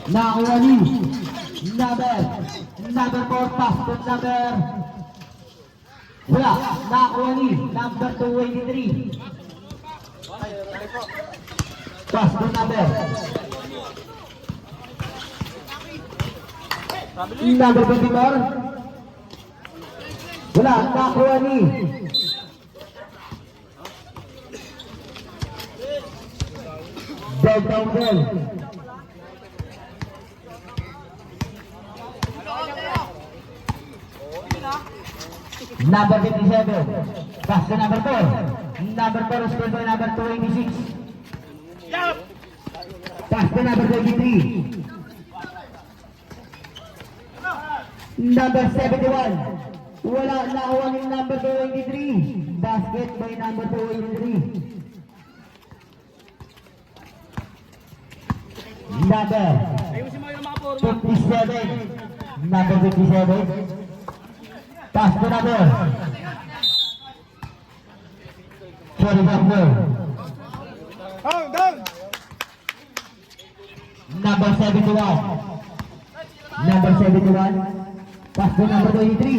Nakuha ni number 4 pass to number wala, nakuha ni number 283 pass to number 24 wala, nakuha ni Dead down ball. Number 57. Pass to number 4. Number 4 is scored by number 286. Pass to number 23. Number 71. Wala, nakuha ng number 283. Basket by number 283. Number 57. Number 57. Pass to number. Sorry, number. Down. Number 71. Number 71. Pass to number 23.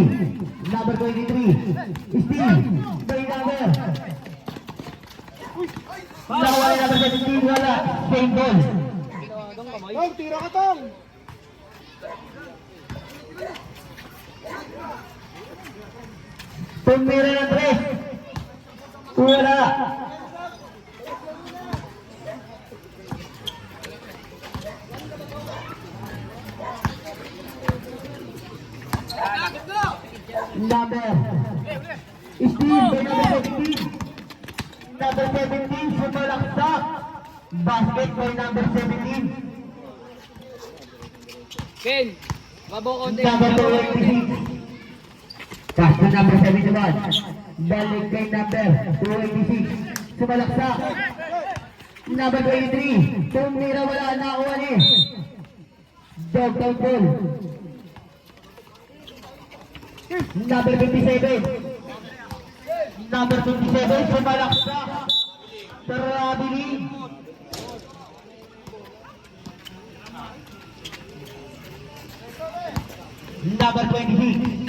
Number 23. Steal. By number. Nawala number 17. Wala. Same ball. Tong, tira ka Tong. Tumira ng 3. Wala. Number. Steve, by number 17. Number 17, sumalaksak. Basket by number 17. Ken, mabo konti. Number 286. Pass to number 71. Balik kay number 286. Sumalaksak. Number 23. Tumira, wala, nakuha ni. Dog down ball. Number 57. Number 57. Sumalaksak. Trabili. Number 26.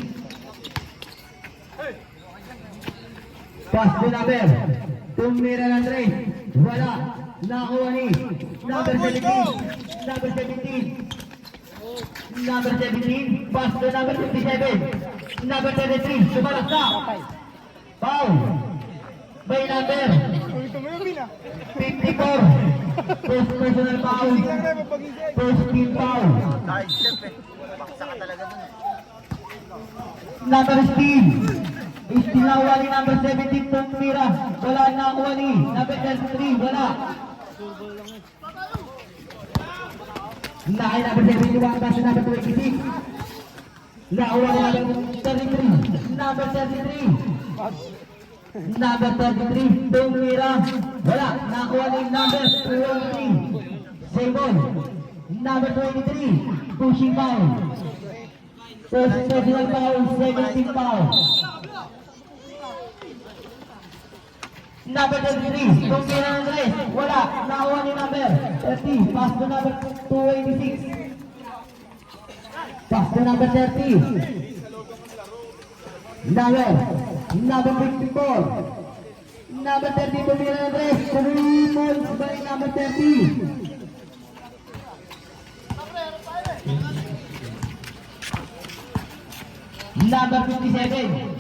Pass to number. Tumira ng 3. Wala. Nakuha ni. Number 17. Number 17. Number 17. Pass to number 57. Number 33. Sumalaksak. Foul. By number Ito mo yung bina. 54. First personal foul. Lang na mapagising. First team foul. Ay, chef eh. Baksa ka talaga dun eh. Number Steve. Istinawa ni number 17 Tumira. Wala, nakuha ni number 33. Wala. Nakay number 71. Pass to number 26. Nakuha ni number 33. Number 33. Number 33. Tumira. Wala. Nakuha ni number 23. Simon. Number 23. Pushing foul. First personal foul. 17 foul. Number 33, Tumira ng 3, wala, nakuha ni number 30, pass to number 286. Pass to number 30. Number 54. Number 30, Tumira ng 3, 3 points by number 30. Number 57.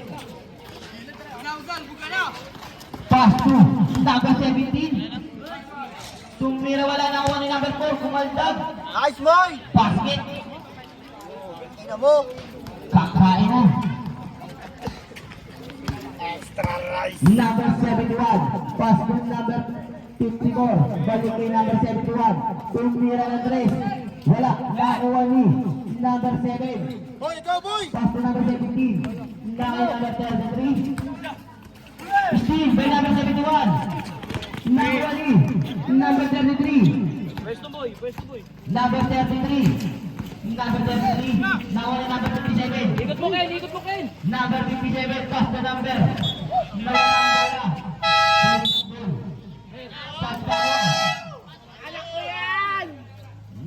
Pass to number 17. Tumira, wala, nakuha ni number 4. Kumaldag. Nice boy! Basket. Ina mo! Kakain na. Extra rice! Number 71. Pass to number 54. Balik kay number 71. Tumira ng 3. Wala, nakuha ni number 7. Boy, ikaw boy! Pass to number 17. Nakuha number 33. Steve by number 71. Nakuha ni number 33. Pwesto boy. Number 33. Number 33. Nakuha ni number 57. Ikot mo Ken. Number 57. Pass the number. Number. Touchdown.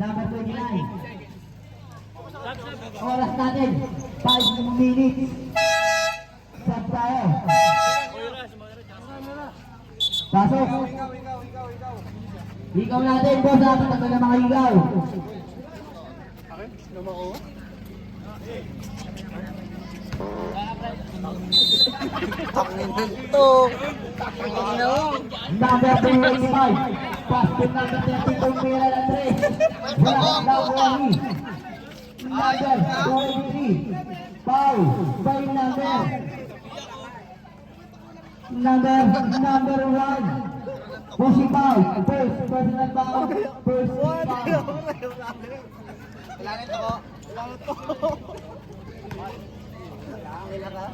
Number 29. Oras natin, 5 minutes. Sab tayo. Pasok. Ikaw natin, boss, dapat tagal na mga ilaw. Akin? Lumako? Taknin nito. Number 25. Pasok number 32, Mira na 3. Wala, Nawani. Number 23. Pau, by number 1. Pusi Pau, first personal foul, first foul. Kailangan ito ko. Kailangan ito. Kailangan ka?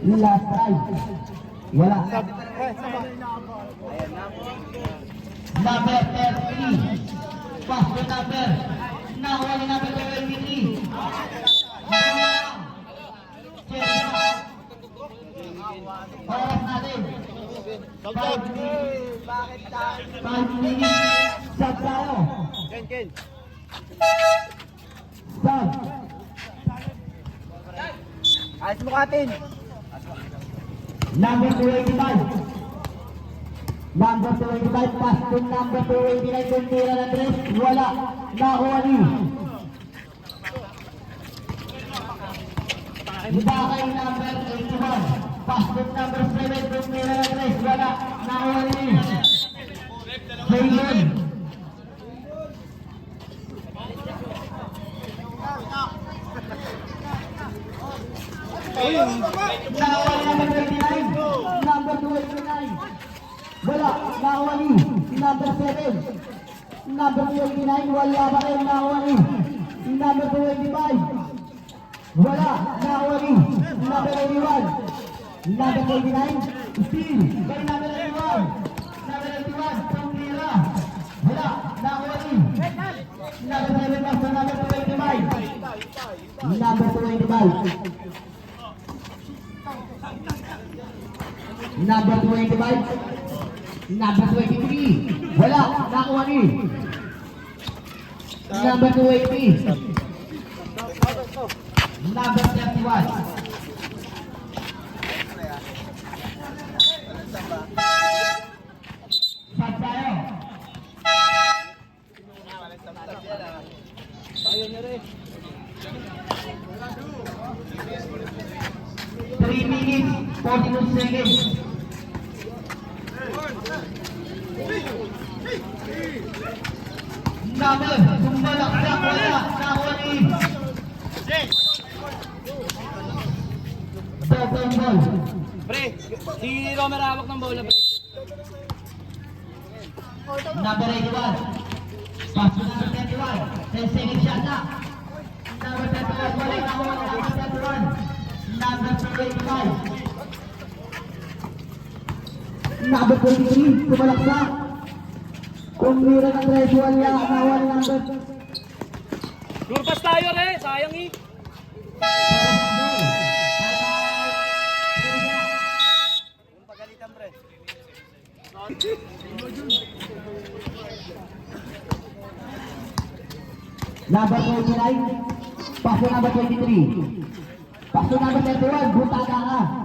Last try. Wala. Number 33. Pass the number. Nawali number 23. Oras natin. 5 minutes. Bakit tayo? 5 minutes. Sab tayo. Ken. Sab. Ayos mo katin. Number 25. Number 25, pass to number 29, kung tira na 3, wala. Nawali. Bakay number 81, pass to number 7, kung tira na 3, wala. Nawali. Jalen. Nawali number 29, number 29. Wala, nawali. Number 7. Number 29, wala pa rin, nawali. Number 25. Wala, nawali. Number 81. Number 29, still. By number 81. Number 81, Pangmira. Wala, nawali. Number 7, basta number 25. Number 25. Number 25. Number 23. Wala, nakuha ni. Number 20. Number 31. Sab tayo. Bayo niya rin. 3 minutes, 42 seconds. Number, sumalaksak, wala, nakuha ni. Double ball. Pre, si Romer hawak ng bola, pre. Number 81. Pass to number 31. 10 seconds shot na. Number 31, wala, nakuha ni number 31. Number 25. Number 23, sumalaksak. Kung mira ng 3, wala, nakuha ni number. Lurpas tayo, re. Sayang eh. Pagalitan, pre. Number 29, pass to number 23. Pass to number 31, butada ka.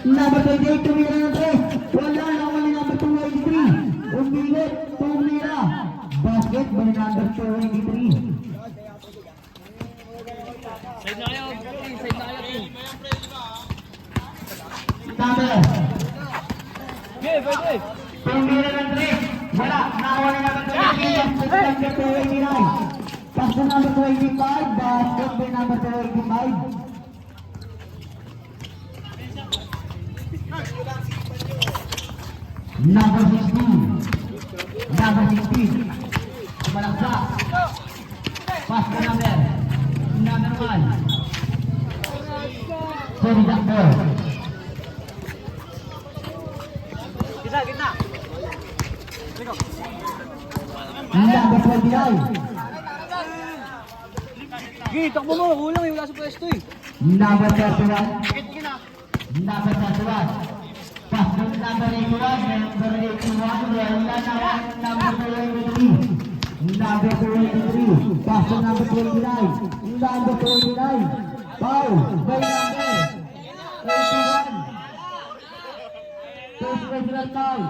Number 28, tumira ng 3. Wala, nakuha ni number 283. Umilit, tumira. Basket by number 283. Side na kayo. Side na kayo, team. Number. Okay, pwede. Tumira ng 3. Wala, nakuha ni number 289. Pass to number 25, basket by number 285. Number 16. Number 16. Malaksa. Pass to number 1. Sorry, number. Gitna, gitna. Number 29. Sige, takbo mo. Kulang eh. Wala sa pwesto eh. Number 31. Number 31. Pass to number 81. Number 81. Wala na. Number 23. Number 23. Pass to number 29. Number 29. Foul. By number 81. First personal foul.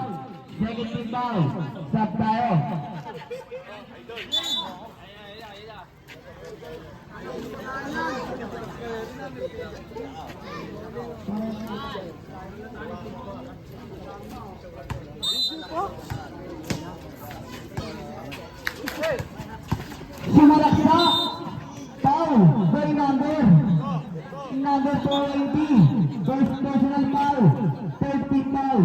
Second team foul. Sub tayo. Sumalaksa. Foul. By number 480. First personal foul. Third team foul.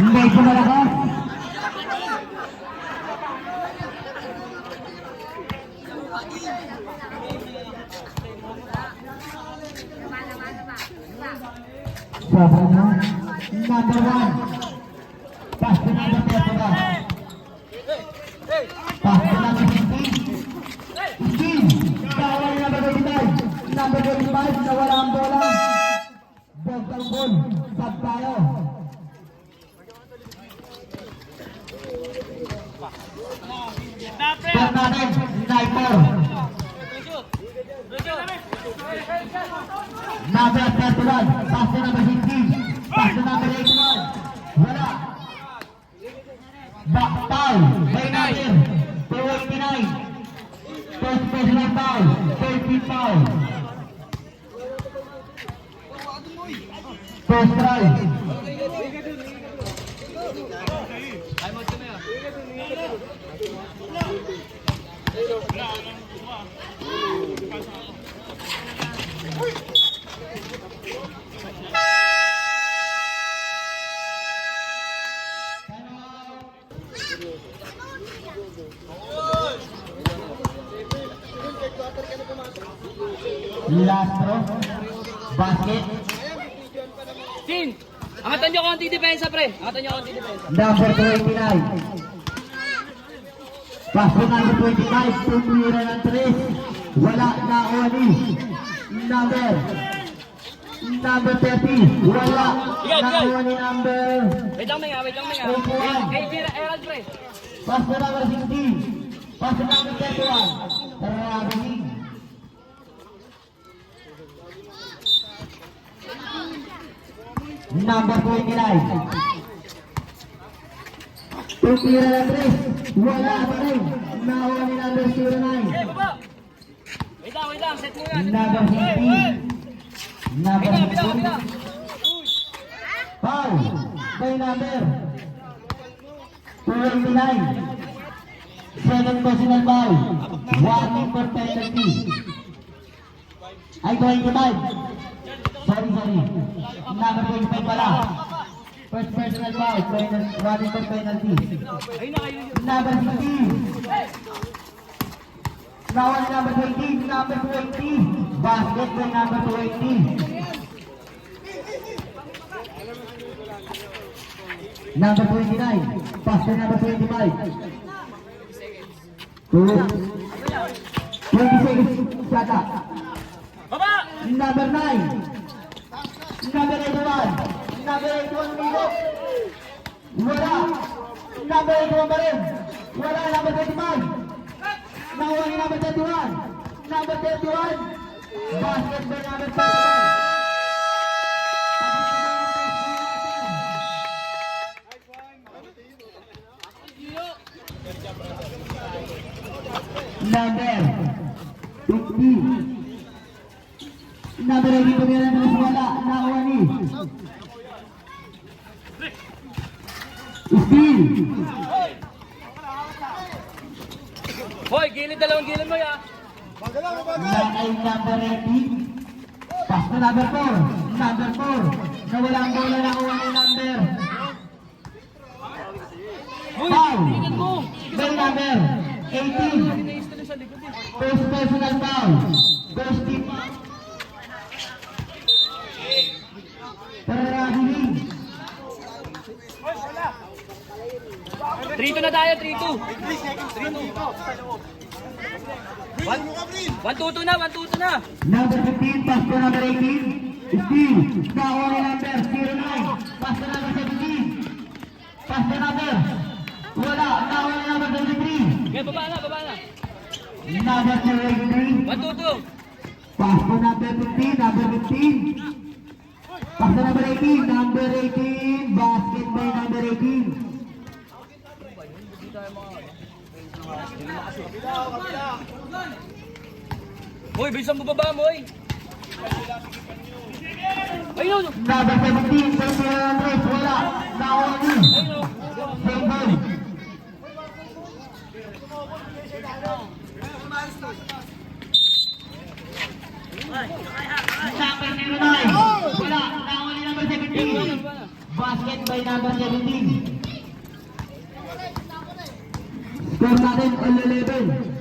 Medyo malakas. Sobrang na. Number 1. Pass to number 31. Pass to number 15. 15. Kawal number 25. Number 25. Nawala ang bola. Bogdan goal. Sub tayo. Sub natin. Sniper. Number 31. Pass to number 15. Pass to number 81. Wala. Back foul. By number 289. First personal foul. Third team foul. First try. Last throw. Basket. Sin! Angatan nyo konti depensa, pre. Angatan nyo konti depensa. Number 29. Pass to number 25. Tumira ng 3. Wala na Oni. Number 30. Wala na Oni number. Wait lang, may nga. Upuan. Hey, Erald, pre. Pass to number 16. Pass to number 31. Tarabing. Number 29. Tumira ng 3. Wala pa rin. Nakuha ni number 09. Hey, baba! Wait lang. Set mo yan. Number 15. Number Bila. 15. Foul. By number 289. Second personal foul. Warning for penalty. Ay, 25. Sorry. Number 25 pala. First personal foul. Warning for penalty. Ayun na, ayun. Number 15. Now on number 20, number 20. Basket by number 20. Number 29. Pass to number 25. 20 seconds. Shut up. Baba! Number 9. Number 81. Number 81 minutes. Wala. Number 81 pa rin. Wala. Number 25. Nakuha ni number 31. Number 31. Basket by number 31. Number 50. Number 80 pagkailan na wala. Nakuha ni Steel. Hoy, dalawang gilid mo ya. Lakay number 80. Pass to number 4. Number 4. Nawala ang bola, nakuha ni number. Hoy, Foul. tingnan mo. By number 18. sa likod eh. First personal foul. First team. Paragili. 3-2 na tayo, 3-2. 1-2 na, 1-2 na. Number 15, pass to number 18. Steve. Nakuha ni number 09. Pass to number 17. Pass to number. Wala. Nakuha ni number 23. Okay, baba na, baba na. Number 23. 1-2. Pass to number 15. Number 15. Pass to number 18. Number 18. Basket by number 18. Hoy, bilisan mo baba mo, oy. Ayun. Number 17. First year Andres. Wala. Nakuha ni. Ayun. Same ball. Number 09. Wala. Nakuha ni number 17. Basket by number 17. Score natin all 11.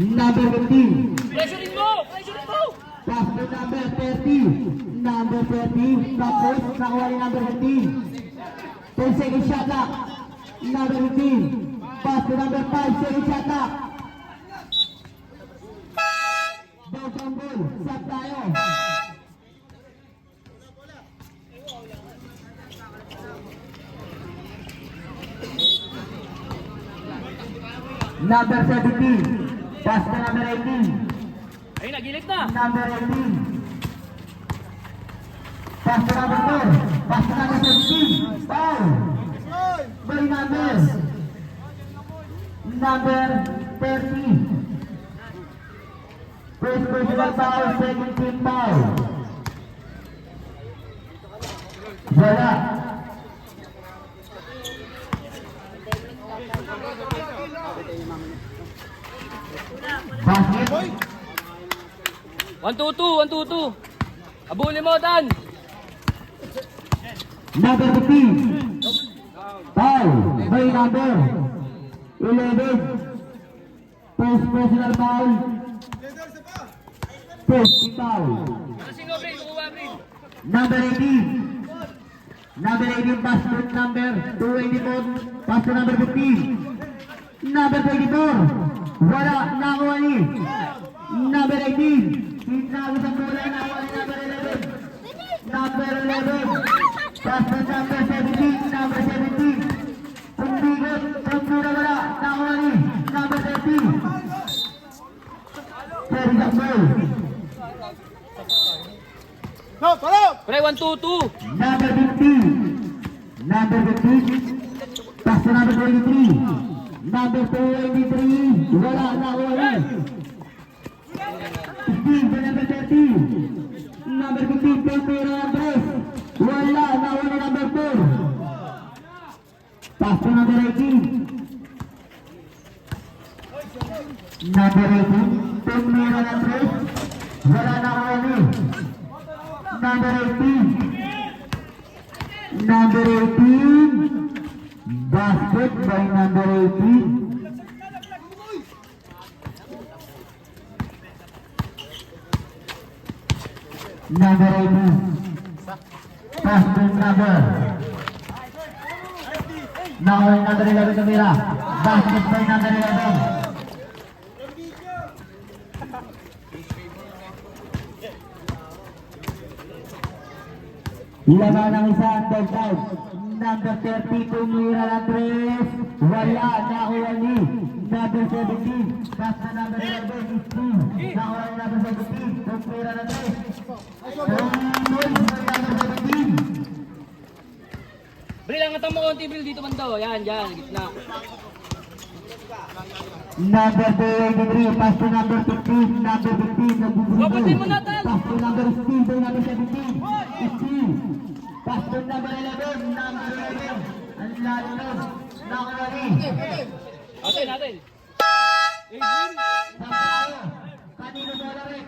Number 15. Pressurein mo! Pressurein mo! Pass to number 30. Number 30. Tapos nakuha ni number 15. 10 seconds shot clock. Number 15. Pass to number 5. Second shot clock. Downtown ball. Shot tayo. Number 17. Pass to number 18. Ayun, nagilit na. Number 18. Pass to number 4. Pass to number 17. Foul. By number 30. First personal foul, second team foul. Wala. Basket. 1-2. Abuli mo, Dan. Number 15. Foul by number 11. First personal foul. First team foul. Kasing mo, Brin. Kukuha, Brin. Number 18. Number 18 pass to number 284. Pass to number 15. Number 24. Wala. Nakuha ni number 18. Sinabi sa bola. Nakuha ni number 11. Number 11. Pass to number 17. Number 17. Pumbigot. Pumbigot wala. Nakuha ni number 13. Third goal. No, palo! Pre, 1-2. Number 15. Number 15. Pass to number 23. Number 23. Wala na wala. Steve to number 13. Number 15. Pedro Andres. Wala na wala number 4. Pass to number 18. Number 18. Pedro Andres. Wala na wala. Number 18. Number 18. Basket by number 18. Number 18. Pass to number. Now number 11 Camila. Basket by number 11. Ilaban ang isa, third out. Number 32, Mira Andres. Wala, nakuha ni number 17. Pass na number 11, Steve. Nakuha ni number 17, Mira Andres. Number 17. Bril, angatan mo konti, Bril. Dito man daw. Yan, dyan. Gitna. Number 23, pass to number 15. Number 15, nagbubulo. Babatin mo na, Tal. Pass to number 16, by number 17. Steve. Pass to number 11, number 11. Ang lalim. Nakuha ni. Natin. Tayo. Kanino bola rin?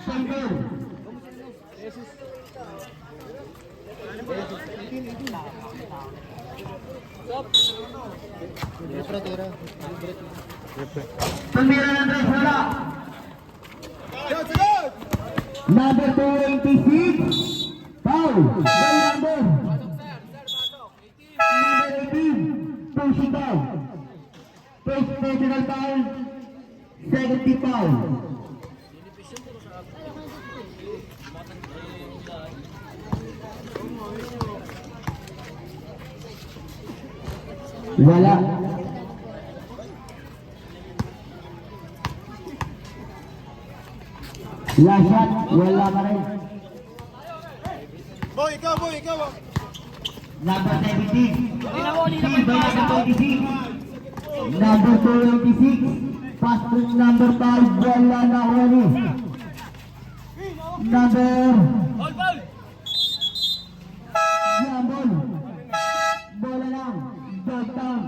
Single. Stop. Tumira ng tres, wala. Sunod, sunod! Number 26, foul. By number. Number 18, pushing foul. First personal foul, second team foul. Wala. Last shot, wala pa rin. Boy, ikaw! Number 17. Tinawali na By pa number 26. Number 26. Pass to number 5. Wala na huli. Number. Ball, ball! Yambol. Bola lang. Dog down.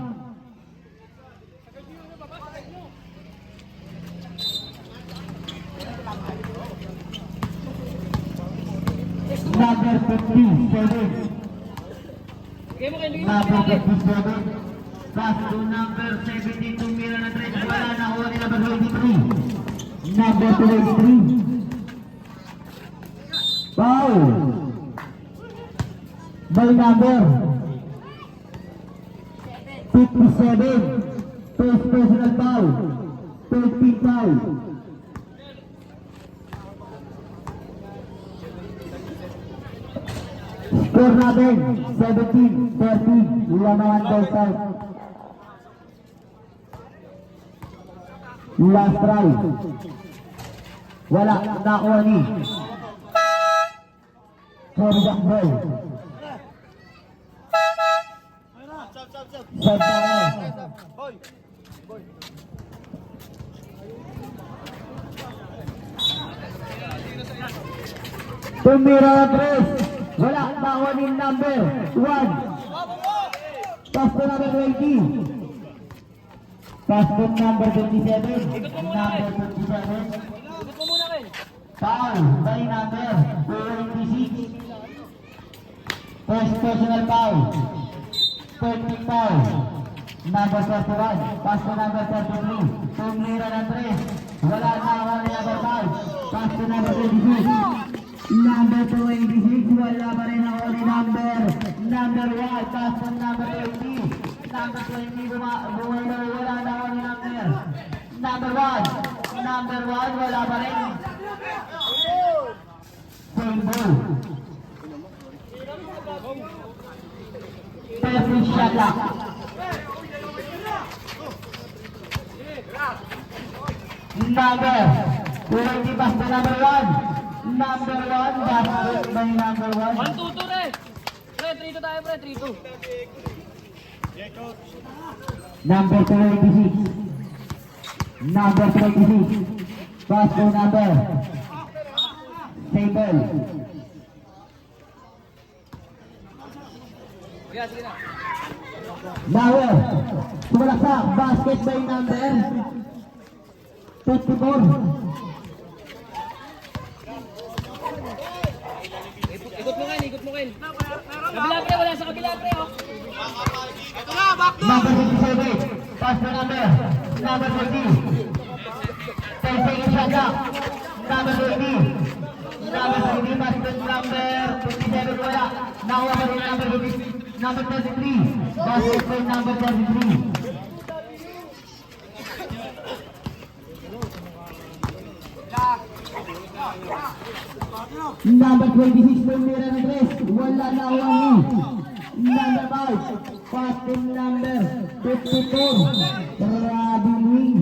Number 57. Kaya mo kayo, Number 57. Pass to number 17. Tumira na 3. Wala na huli. Number 23. Number 23. Foul. By number 57. First personal foul. Third team foul. Score natin 17-13. Wala naman ball out. Last try. Wala. Nakuha ni Corjack ball. Side tayo. Boy! Tumira na tres. Wala. Nakuha ni number 1. Pass to number 20. Pass to number 27. Number 27. Ikot mo muna kayo. Foul by number 26. First personal foul. Third team foul. Number 31. Pass to number 33. Tumira ng 3. Wala na ako ni number 5. Pass to number 26. Number 26. Wala pa rin ako ni number 1. Pass to number 20. Number 20. Wala na ako ni number 1. Number 1. Wala pa rin. Same ball. Perfect shot lang. Number 20 pass to number 1. Number 1 basket by number 1. 1-2-2 re. Pre, 3-2 tayo pre, 3-2. Number 26. Number 26. Pass to number. Stable. Kaya, sige na. Bauer. Sumalaksak. Basket by number 54. Ikot mo kayo, ikot mo kayo. Kabila pre, wala sa kabila pre, oh. Number 57. Pass to number 40. 10 seconds shot clock. Number 20. Number 20. Pass to number 57. Wala. Nakuha pa rin number 50. Number 33. Basket by number 33. Number 26 Tumira na tres. Wala na ni number 5. Pass to number 54. Grabbing wing.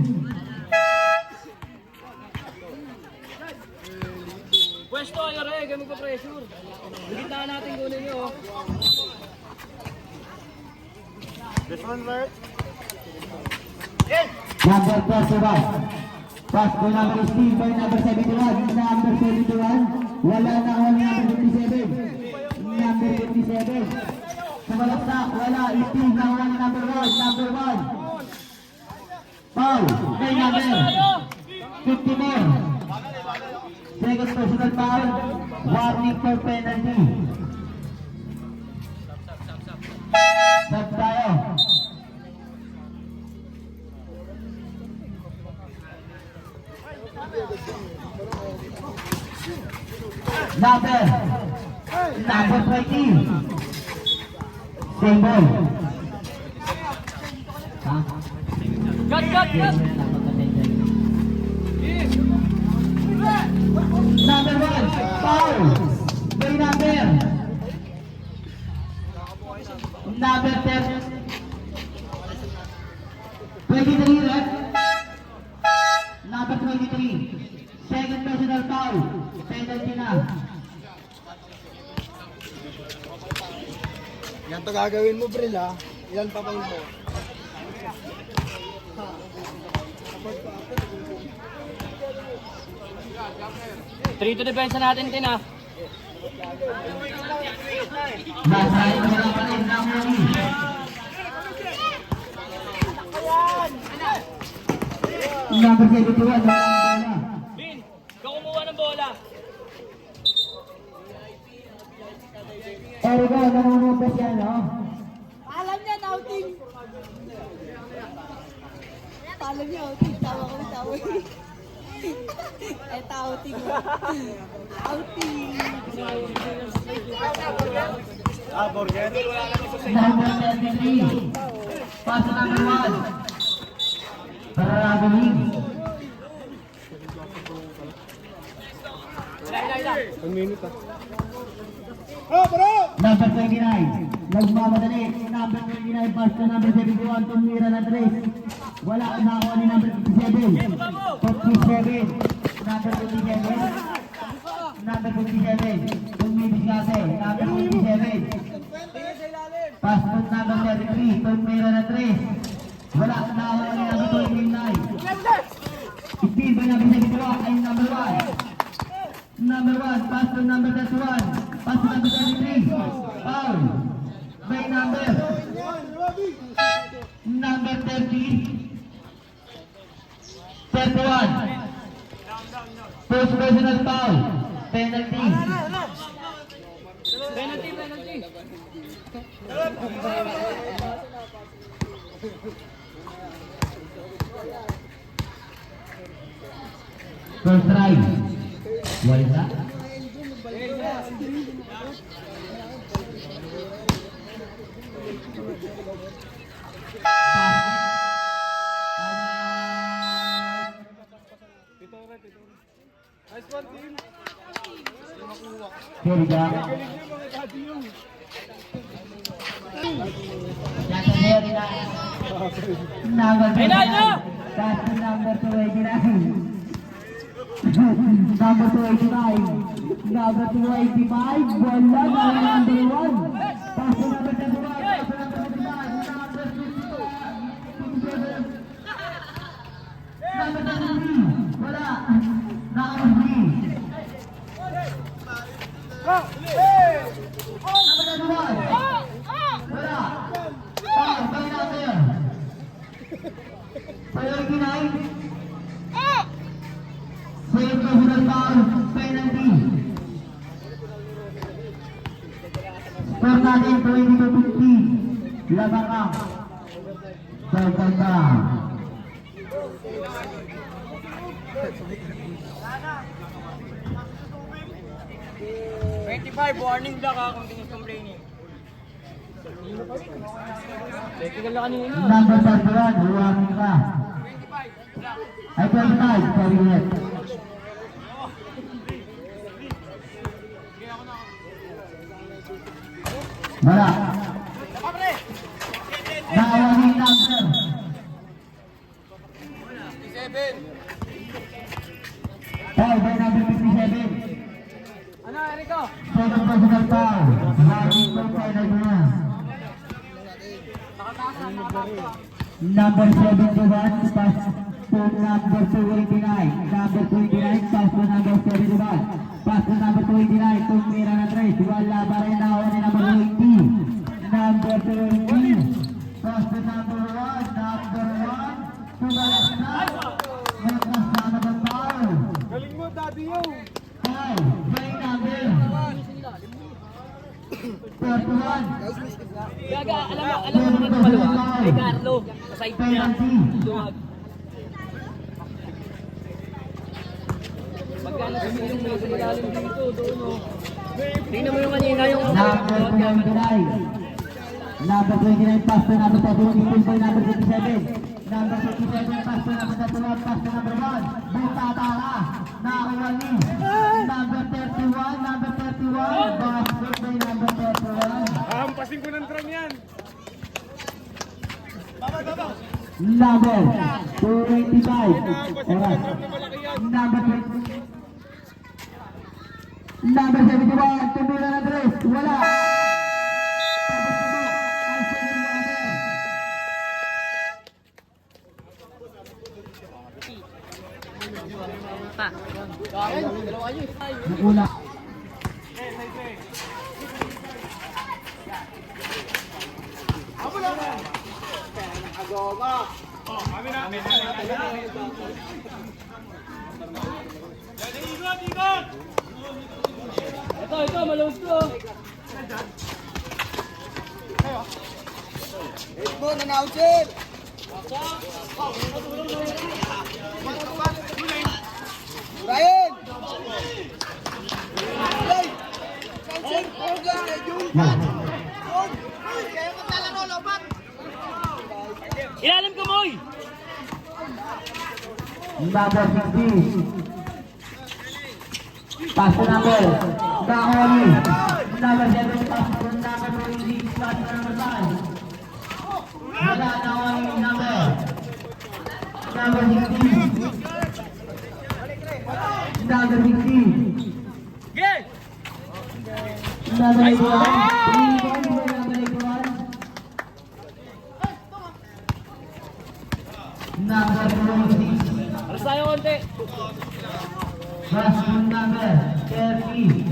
Pwesto kayo re, ganun ka pressure. Bigitnaan natin kunin nyo, oh. This one, Bert. Number 31. Pass to number 16 by number 71. Number 71. Wala na ni number 57. Number 57. Sumalaksak. Wala. Iting na ni number 1. Number 1. Foul. By number 54. Second personal foul. Warning for penalty. Sab tayo. Number 20. Same ball. Ha? Cut, cut, cut! Number 1, foul. By number 10. 23, right? Number 23. Second personal foul. Penalty na. Yan to gagawin mo, Bril, ha? Ilan pa ba mo? Three to depensa natin din ah. Nasa ito lang pa rin ng Muni. Number 71. Bin, ikaw kumuha ng bola. Erigo, nanunubos yan, no? Alam niya, outing. Alam niya, outing. Tawa ko na tawa. Eto, outing. Outing. Burger. Number 33. Pass to number 1. Para Raguling. Number 29. Nagmamadali. Number 29. Pass to number 71. Tumira na 3. Wala na ako ni number 57. 57. Number 57. Number 57. Tumibis kasi. Number 57. Pass to number 33. Tumira na 3. Wala na ako ni number 29. Steve by number 72 ay number 1. Number 1, pass to number 31. Pass to number 33. Foul. By number 30. 31. Post personal foul. Penalty. Penalty, penalty. First try. Wala. Here we go. Number 29. That's the number 29. Number 285. Number 285. Wala na number 1. Pass to number 31. Pass to number 39. Number 57. Number 33. Wala. Number 3. Number 31. Wala. Foul. By number 39. Save personal foul, penalty. Score natin 22-50. Labang ka. Second down. 25, warning block ha kung complaining. Technical na kanina. Number 31, huwagin ka. Ay, 25, sorry net. Wala. Nakawagin number. 7. Foul by number 57. Ano, Erico? Second personal foul. Huwagin ko penalty na. Number 71, pass to number 29. Number 29, pass to number 71. Pass to number 29, tumira na 3. Wala pa rin na ako ni number 20. Number 20, pass to number 1. Number 1, tumalas na. Magkasama ng foul. Galing mo, Daddy Yo. Foul, by number 31. Gaga, alam mo naman ito maluwag. Kay Carlo, sa side niya. Penalty. Luwag. Pagka nasumiling mo sa ilalim dito, doon o. Tingnan mo yung kanina yung... Number 29. Number 29, pass to number 31, ipin by number 57. Number 57, pass to number 31, pass to number 1. Butatara, nakuha ni number 31, number 31, basket by number 31. Hampasin ko ng drum yan. Number 25, oras. Number 20. Number 71, tumira na tres, wala. Tapos tubo, ay second number. Pa. Dalawa kayo. Una. Ito, malawag to. Edmo, nanausin. Ryan! Ilalim ko, Moy! Number 60. Pass to number. Nakoli. Number 7, pass to number 26, pass to number 5. Wala, nakoli number. Number 60. Number 60. Yes! Number 81. Number 81. Number 26. Alas tayo konti. Pass to number 30.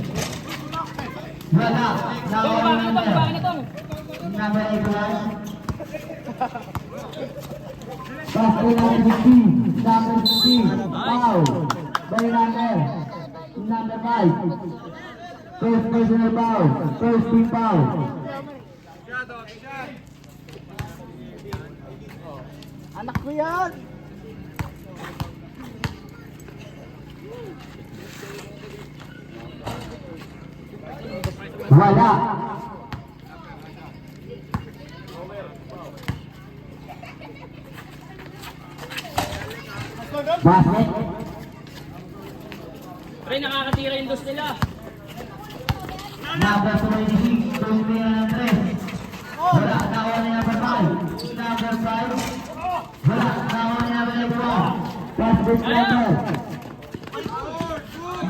Wala, nakoli Bakit number. na tong? Number 81. Pass to number 15. Number 15. Foul. By number 5. First personal foul. First team foul. Anak ko yan. Wala. Basket. Pre, nakakatira yung dos nila. Number 26. Tumira ng 3. Wala. Nakuha ni number 5. Number 5. Wala. Nakuha ni number 1. Basket number.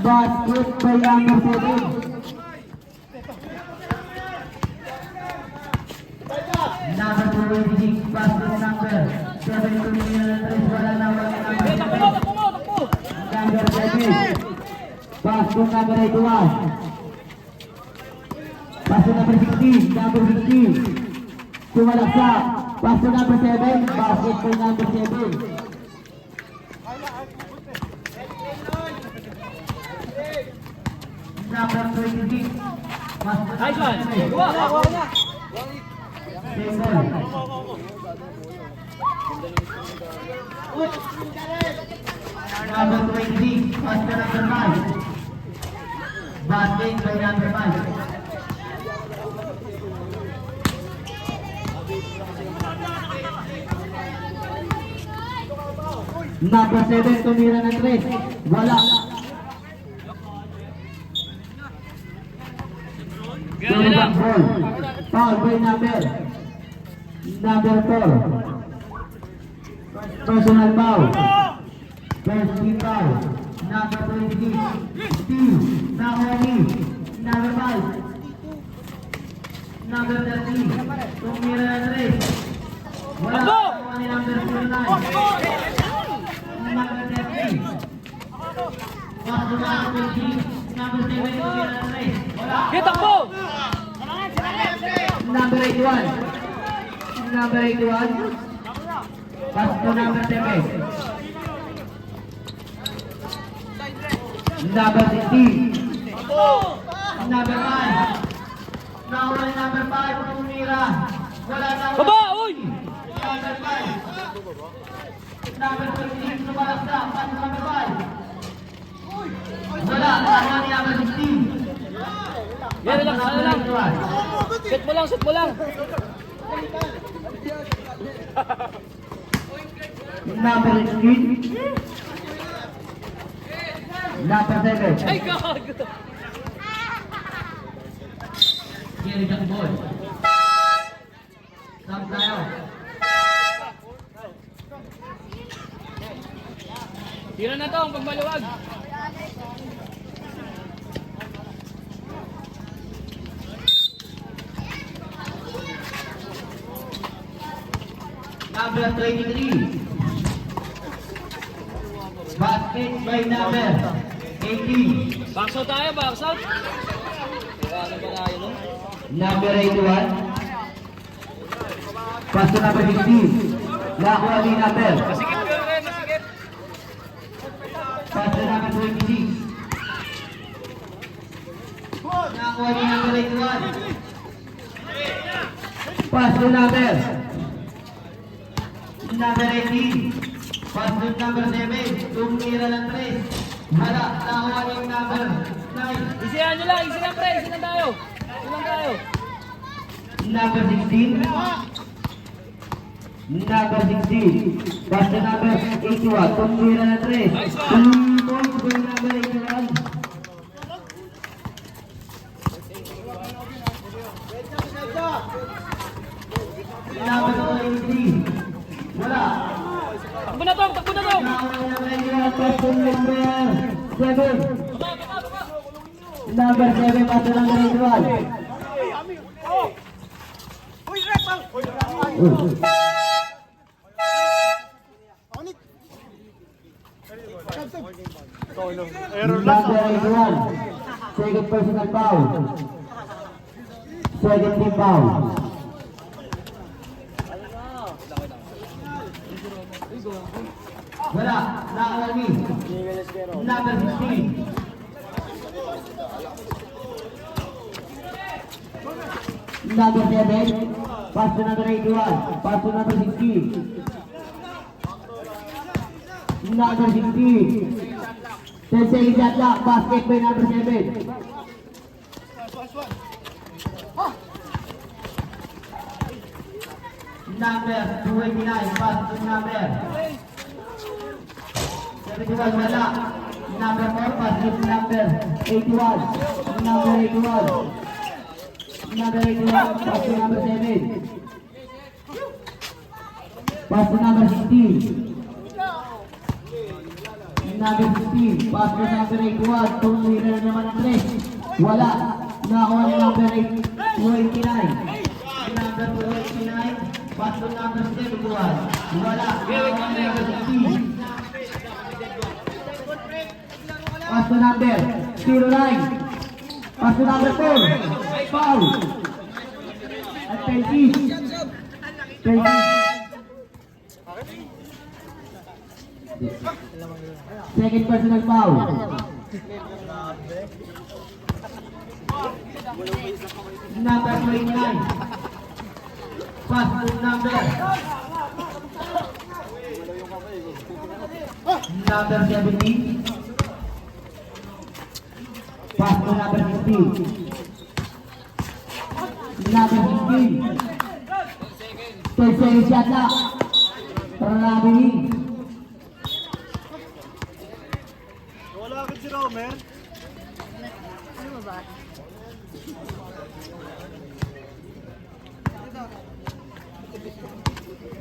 Basket by number 7. Number 26, pass to number 7 to Milan, wala na, wala na. Takbo! Number 7, pass to number 81. Pass to number 16, number 16. Sumalaksak, pass to number 7, basket by number 7. Number 26, pass to Nice one! number 7. Gawa! Number 20, pass to number 5. Basket by number 5. Number 7, tumira ng 3. Wala. Ganun lang. Ball. Foul by number 4. Personal foul. First team foul. Number 26. Steve. Nakoni. Number 5. Number 30. Tumira ng 3. Wala. Takbo! Nakuha ni number 09. Number 30. Pass to number 20. Number 7. Tumira ng 3. Wala. Okay, takbo! Number 81. Number 81. Pass to number 7. Number 16. Number 5. Nakuha ni number 5. Tumira. Wala na. Baba! Uy! Number 5. Number 26. Lumalaksa. Pass to number 5. Wala, nakuha ni number 16. Yeah, relax, ano lang. Set mo lang, set mo lang. Number 16. Number 7. Ay, gago. Carry the ball. Stop tayo. Tira na to, ang pagmaluwag. Number 23. Basket by number 18. Box out tayo, box out. Ano ba tayo, no? Number 81. Pass to number 15. Nakuha ni number. Masikip ka rin, masikip. Pass to number 26. Nakuha ni number 81. Pass to number 18. Pass to number 7. Tumira ng 3. Wala. Nakuha ni number 9. Isihan nyo lang, isi lang pre, isi lang tayo. Isi lang tayo. Number 16. Number 16. Pass to number 81. Tumira ng 3. 2 points for number 81. Number 23. Wala. Takbo na tong, takbo na tong. Number 7, pass to number 81. Number 81. Second personal foul. Second team foul. Wala, nakawagi. Number 16. Number 7, pass to number 81, pass to number 16. Number 16. 10 seconds shot clock, basket by number 7. Number 29, pass to number 71, wala. Number 4, pass to number 81. Number 81. Number 81, pass to number 7. Pass to number 16. Number 16, pass to number 81. Tumira na naman ang 3. Wala. Nakuha ni number 29. Number 29, pass to number 71. Wala. Nakuha ni number 16. Pass to number 09. Pass to number 4. Foul. At penalty. Second personal foul. Number 29. Pass to number 17. Pass to number 16. Number 16. 10 seconds shot clock. Ranabini. Wala agad si Romer.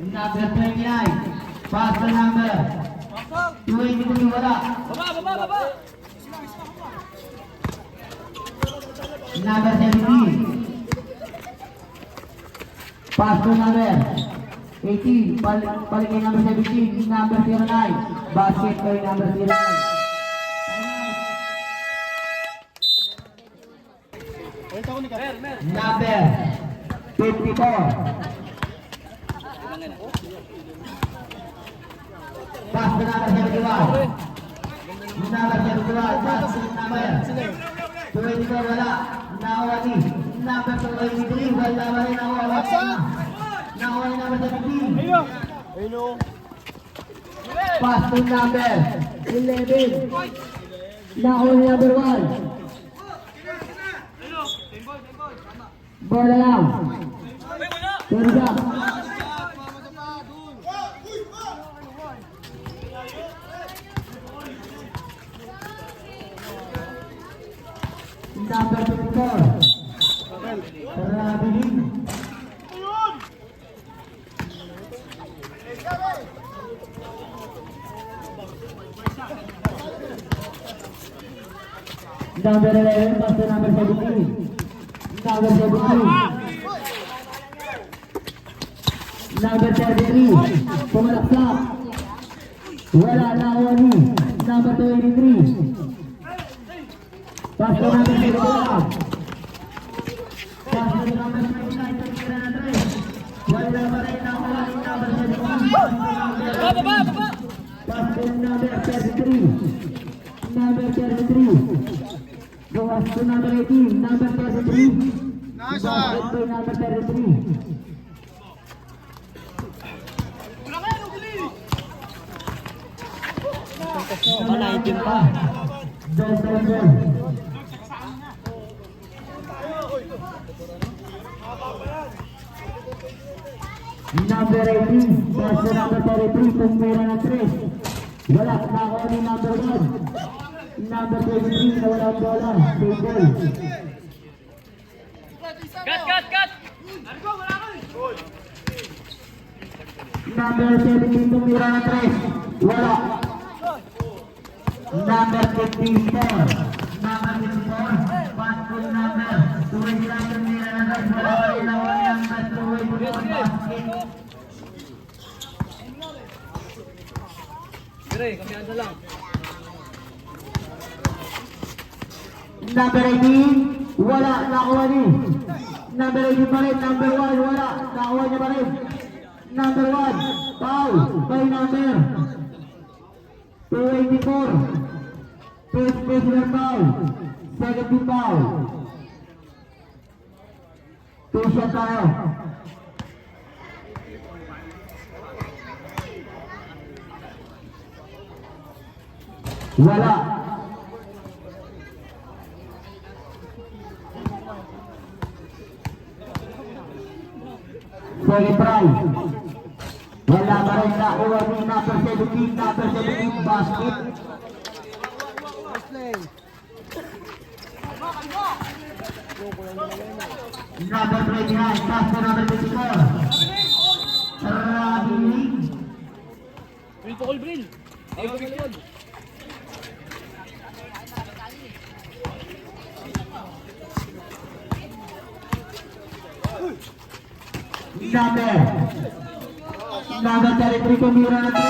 Number 29. Pass to number 23. Wala. Baba. Number 17. Pass to number 18. Balik kay number 17. Number 09. Basket kay number 09. Number 54. Pass to number 71. Number 71. Pass to number 24. Wala. Nawali. Number 23. Wala pa rin ako. Nawali number 17. Pass to number 11. Nakuha ni number 1. Bola lang. Turga. Number 54. Rabin. Number 11, pass to number 17. Number 17. Number 33. Pumalaksak. Wala na wali. Number 23. Pass to number 31. Pass to number 29. Tira na 3. Wala pa rin na wali. Number 33. Baba! Pass to number 33. Number 33. Gawas to number 18, number 33. Basket to number 33. Manaitin pa. Gentlemen. Number 18, pass to number 33, pumira na 3. Wala, nakuha ni number 1. Number 23, nawala ang bola. Table. Cut! Number 17, tumira na 3. Wala. Number 54. Number 54. Basket number. Tuwing lang tumira na 3. Wala pa rin nawala ang tuwing basket. Dire, kampiyansa lang. Number 18, wala, nakuha ni. Number 18 pa rin, number 1, wala, nakuha niya pa rin. Number 1, foul, by number 284. First personal foul, second team foul. 2 shot tayo. Wala. Second try. Wala pa rin nakuha ni number 17, basket. Number 29, pass to number 24. Rabin. Bril po call, Bril. Ay, pagkakal. Number 33, tumira na 3.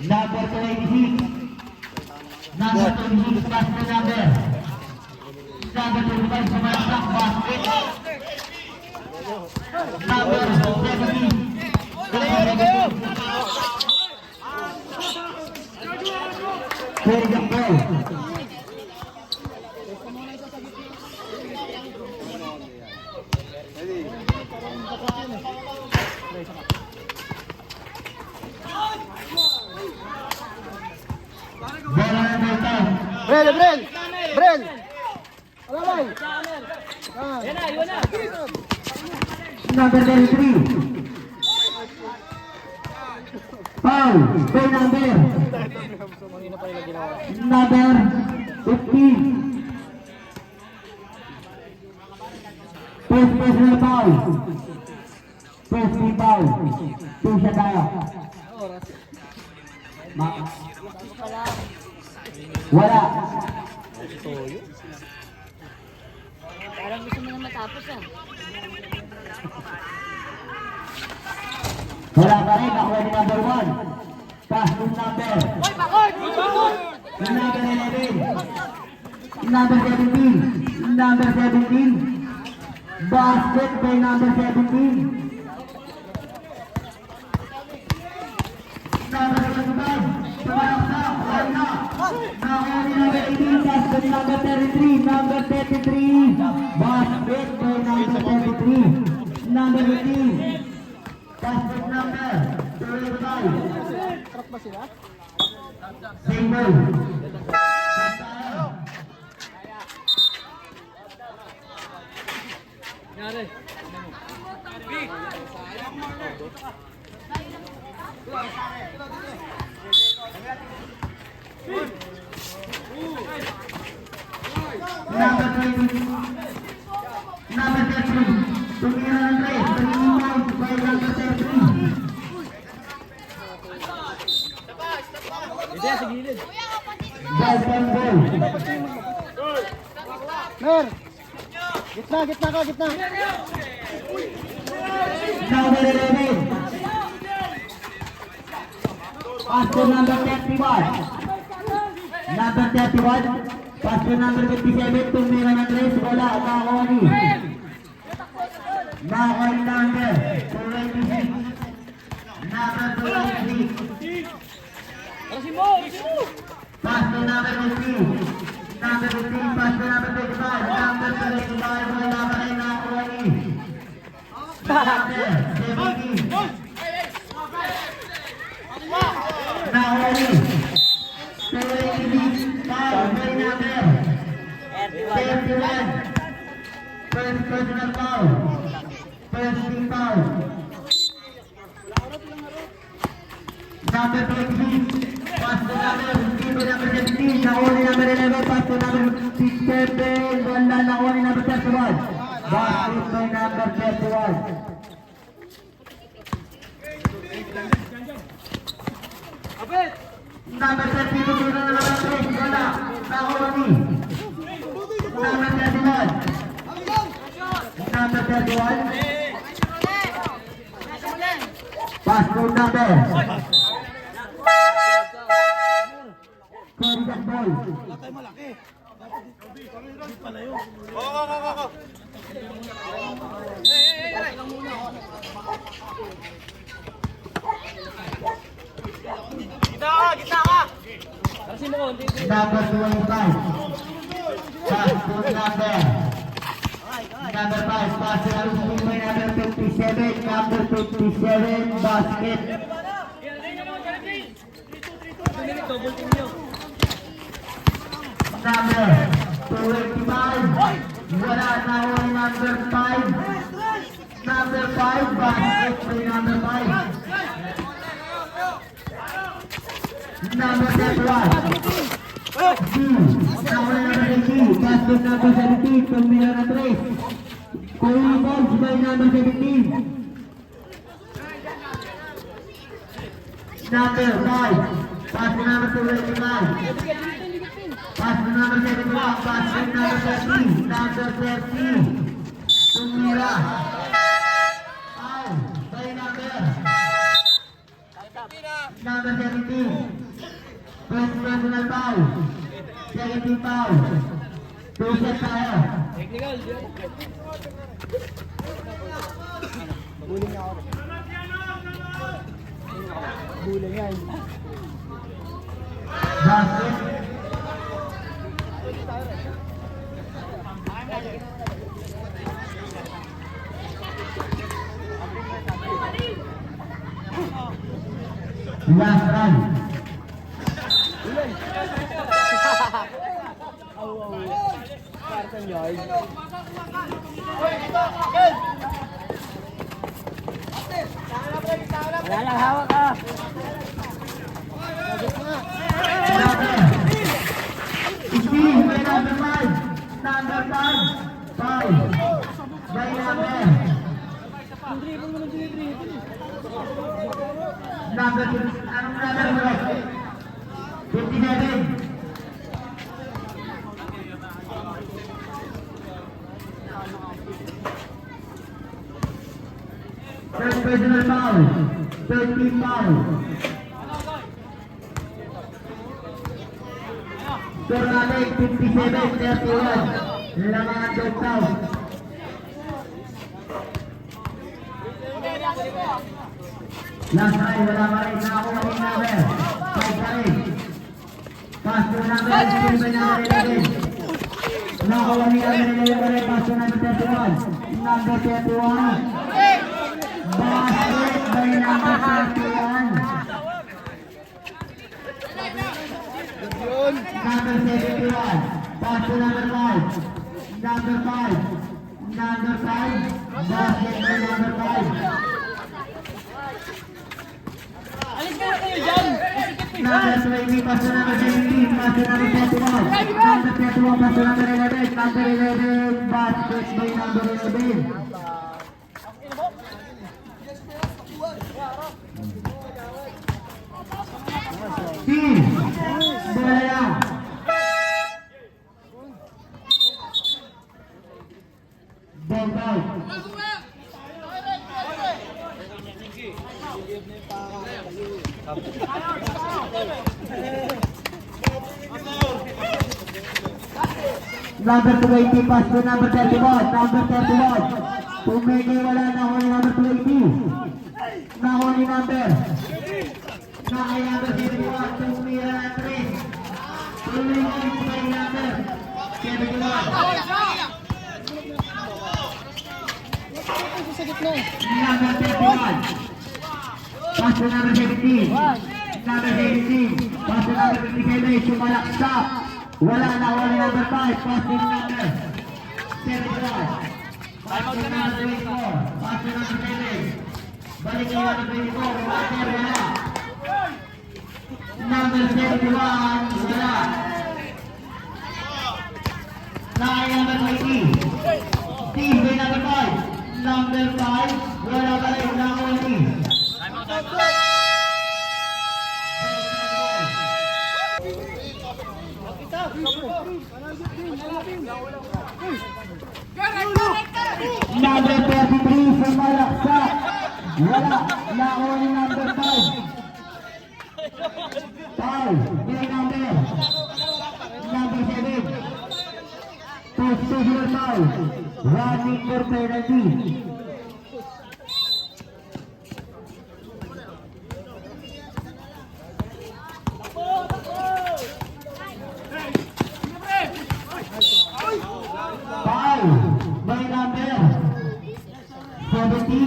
Number 26. Number 26, pass to number. Number 25, sumalak, basket. Number 17. Very good ball. Bola na dito. Brel! Alamay! Yan na, iwan na. Number 33. Foul. By number. Number 15. First personal foul. First team foul. 2 shot tayo. Wala. Parang gusto mo na matapos ah. Wala pa rin. Nakuha ni number 1. Pass to number. Number 11. Number 17. Number 17. Basket by number 17. Number 25. Tumalak na. Wala na. Nahuli number 18. Basket number 33. Number 33. Basket by number 33. Number 18. Basket number 25. Single. Nangyari. Number 20. Number 33. Tumira ng 3. Tumira by number 33. Hindi, sa gilid. Dalton goal. Mer! Gitna, gitna ka, gitna. Number 11. Pass to number 31. Number 31. Pass to number 57. Tumira ng 3. Wala. Nakawani. Nakawani number 26. Number 26. Arasin mo! Arasin mo! Pass to number 15. Number 15. Pass to number 25. Number 25. Wala pa rin nakawani. Number 17. Nakawani. 26. Foul by number 31. First personal foul. First team foul. Number 26. Pass to number 15 by number 17. Nakawani number 11. Pass to number 57. Wala nakawani number 31. Basket by number 31. Kapit! Number 32 to number 3. Wala. Nakawani. Number 31. Number 31. Pass to number. Carry that ball. Arasin mo konti. Number 25. Pass to number. Number 5. Pass to number 57. Number 57. Basket. Double team nyo. Number 25. Wala na ako number 5. Number 5. Basket by number 5. Number 31. Number 18. Basket number 17. Tumira na 3. Curry balls by number 17. Number 5. Pass to number 25. Pass to number 71. Pass to number 30. Number 30. Tumira. Foul by number 17. First personal foul. Second foul. Two set tayo. Technical. Buling niya ako. Buling yan. Basket. Last run. Carton yard. Wala lang, hawak ka. Steve by number 5. Number 5. Foul. By number. Number 6. Anong number mo? 57. First personal foul. 13 foul. Score natin 57-31. Lamangan Dogtown. Last try, wala pa rin. Nakakuha ni number 5 pa rin. Pass to number 11. Nakakuha ni number 11. Pass to number 31. Number 31. Basket by number 31. Number 71. Pass to number 5. Number 5. Number 5. Basket by number 5. Alis ka na kayo dyan! Number 20, pass to number 17, pass to number 31. Number 31, pass to number 11. Number 11, basket by number 11. Team, bola lang. Ball out. Number 20, pass to number 31. Number 31. Pumigay, wala na ako ni number 20. Na ako ni number. Na kay number 71. Tumira na 3. Pumigay kay number 71. Sa gitna eh. Number 31. Pass to number 17. Number 17. Pass to number 57. Sumalaksak. Wala na ako ni number 5. Pass to number 71. Pass to number 24. Pass to number 7. Balik kay number 24. Wala. Number 71. Wala. Nine number 20. Team by number 5. Number 5. Wala pa rin. Number 20. Number 33 sumalaksak. Wala. Nakuha ni number 5. Foul. May number. Number 7. Positional foul. Running for penalty. Foul. May number 17. Penalty.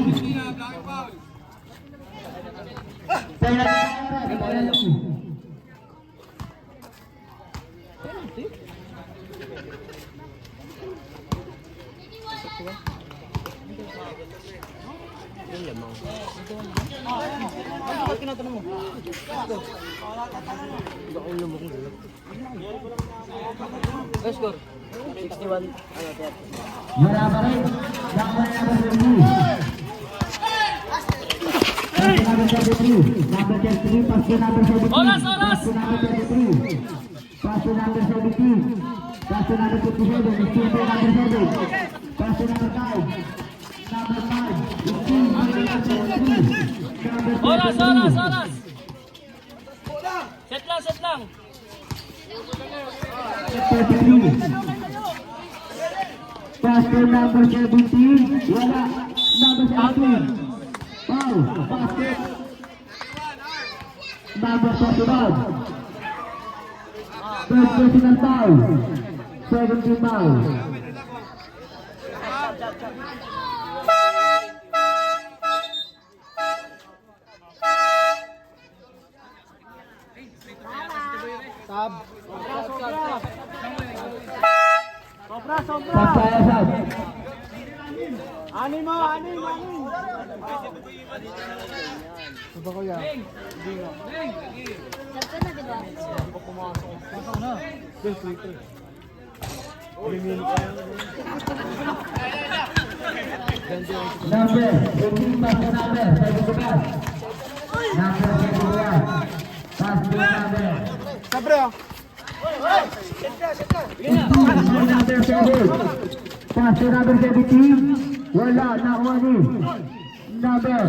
Let's score. 61. Wala pa rin. Number 33. Number 33. Number 33. Pass to number 17. Oras, oras! Pass to number 33. Pass to number 17. Pass to number 57. Still by number 7. Pass to number 5. Number 5. Still by number 33. Number 33. Oras, oras, oras! Set lang! 33. Pass to number 17. Wala. Number 17. Foul. Basket. Number 41. First personal foul. 17 foul. Tab. Sobra. Pagpayasad. Anin mo. Ito ko yan. Sabi na, di ba? Number 18 pass to number 71. Number 71. Pass to number. Sabre. Number 7. Pass to number 17. Wala. Nakuha ni. Number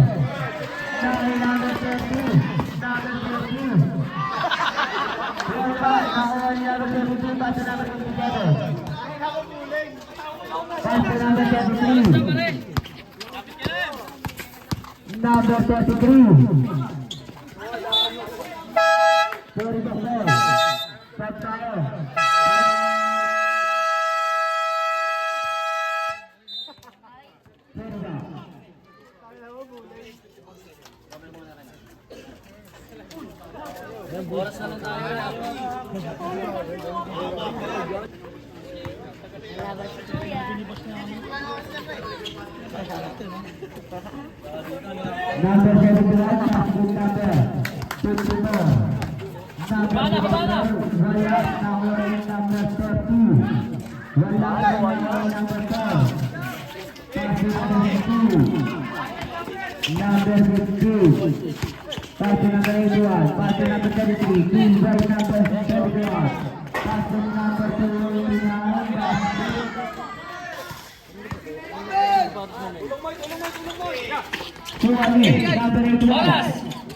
13. Number 13. Wala. Nakuha ni number 17. Pass to number 57. Pass to number 33. Number 33. Sorry, Doctor. Stop tayo. Oras na lang tayo. Laban si Kuya. Number 71, passing number 54. Kabana, kabana. Wala na wearing number 30. Wala na wearing number 12. Passing number 2. Number 50. Passing number 81. Passing number 33. Please by number 31. Passing number 29. Number 81.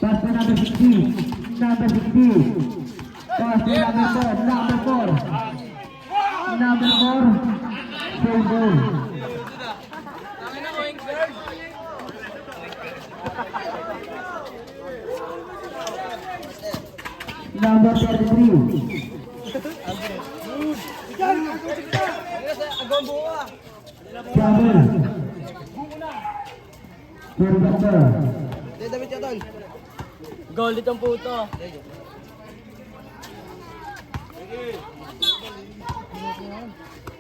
Passing number 60. Number 60. Passing number 4. Number 4. Number 4. Same goal. Number 33. Double. Surganda. Goal itong puto.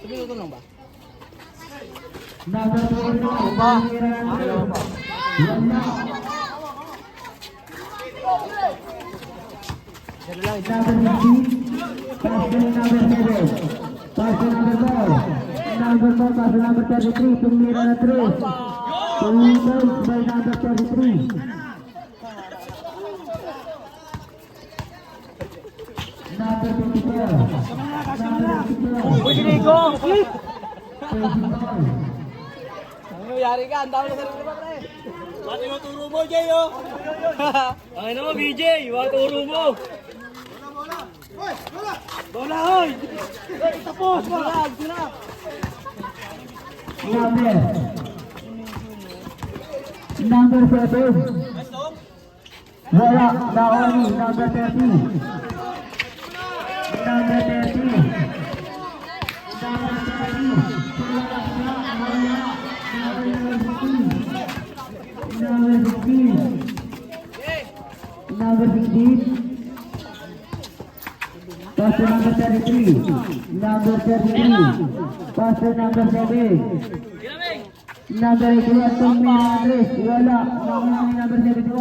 Sabi ko lang ba? Number 4. Ba? Number 50. Passing number 7. Passing number 4. Number 4, passing number 33. Tumira na 3. 2 points by number 33. Number 54. Number 54. Uy, Nico! 24. Ano yari ka? Ang dami na sarili ba, pre? Bakit mo turo mo, Jay, oh? Ay naman, BJ! Bakit turo mo? Bola, hoy! Tapos! Bola, bola! Number 7. Wala, Naoni, number 30. Number 30. Number 30. Number 15. Number 15. Pass to number 33. Number 33. Pass to number 7. Number 81, Tommy Andres. Wala, Naoni, number 71.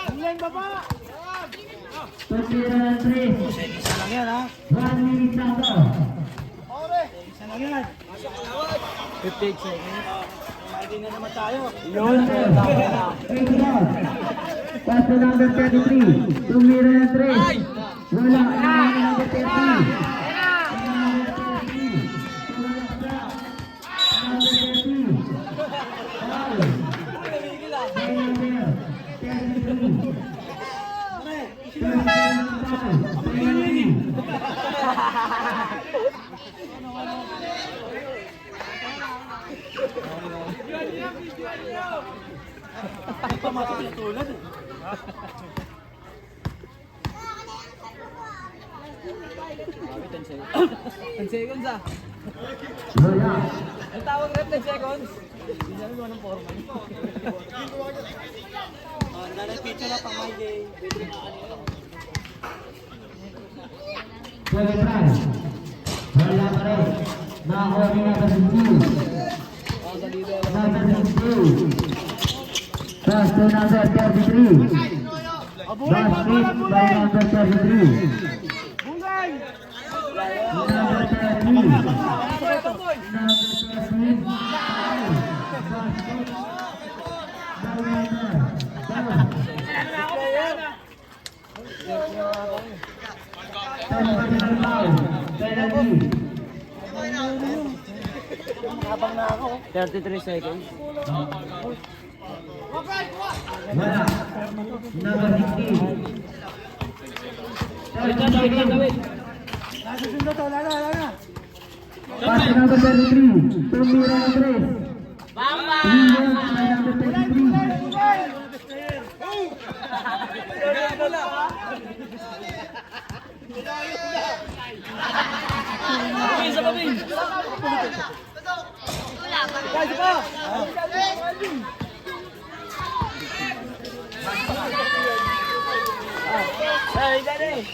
Tommy Andres. 1 minute na to. 58 seconds. Hindi na naman tayo. Pass to number 33. Tumira na 3. Wala. Number 30. Ten seconds ah. Wala. Ang tawag rep 10 seconds. Hindi na naman ng forma. Dahil picture na pang my day. Wala pa rin. Nahuli na sa 52. Number 52. Pass to number 33. Basket by number 33. Number 30. Habang na ako. 33 seconds. Wala. Number 16. Wait lang, wait lang, wait. Susunod to, lala. Pass to number 33. Tumira ng 3. Williams by number 33. Isa pa, Bin. Guys, pa. Hey, Daddy.